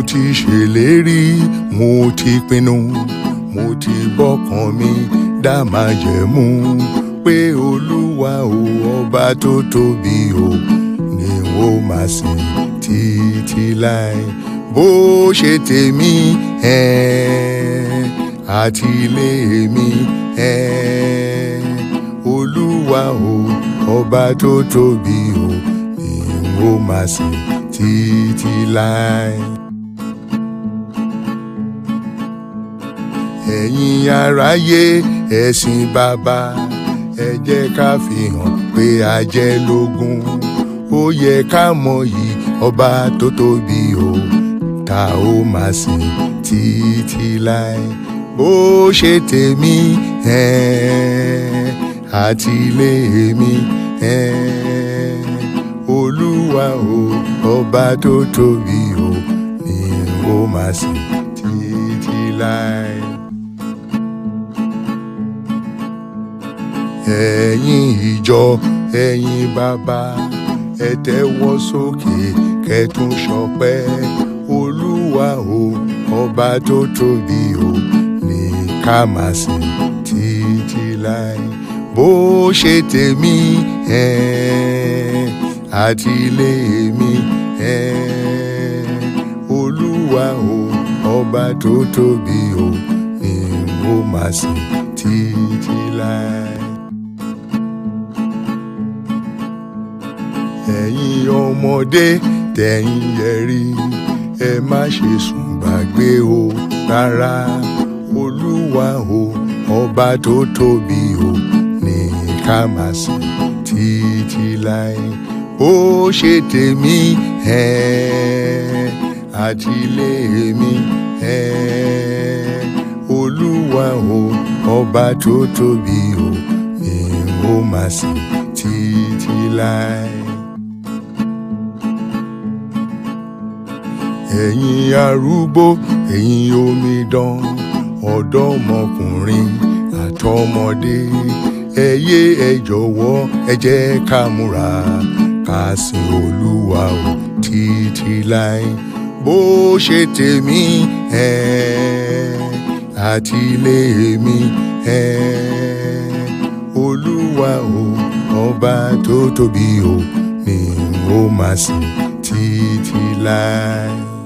ti ṣèlérí, mo ti pinnu, mo ti bọ́kàn mi dá májẹ̀mú pé Olúwa o ọba tó tóbi o ni ó máa sìn títí láé. Bó ṣe tèmi àti ilé mi Olúwa o ọba tó tóbi o ni ó máa sìn títí láé. Ẹ̀yin aráyé ẹ sìn Baba, ẹ jẹ́ ká fi hàn pé a jẹ́ lógún. Ó yẹ ká mọyì ọba tó tóbi o tá ó máa sìn títí láé. Bó ṣe tèmi àti ilé mi Olúwa o ọba tó tóbi o ni ó máa sìn títí láé. Ẹ̀yin ìjọ, ẹ̀yin bàbá, ẹ tẹ́wọ́ sókè kẹ́tún ṣọpẹ́. Olúwa o ọba tó tóbi o ní ká máa sìn títí láé. Bó ṣe tèmi àti ilé mi Olúwa o ọba tó tóbi o ní ó máa sìn títí láé. Ẹ̀yin ọmọdé tẹ̀yin yẹrí, ẹ má ṣe sùn gbàgbé o rárá. Olúwa o ọba tó tóbi o ní ká máa sìn títí láé. Ó ṣe tèmi àti ilé mi Olúwa o ọba tó tóbi o ní ó máa sìn títí láé. Ẹ̀yin arúgbó, ẹ̀yin omidan, ọ̀dọ́mọkùnrin àtọmọdé, ẹ jọ̀wọ́ ẹ jẹ́ ká múra ká sìn Olúwa o títí láé. Bó ṣe tèmi àti ilé mi Olúwa o ọba tó tóbi o ni ó máa sìn títí láé.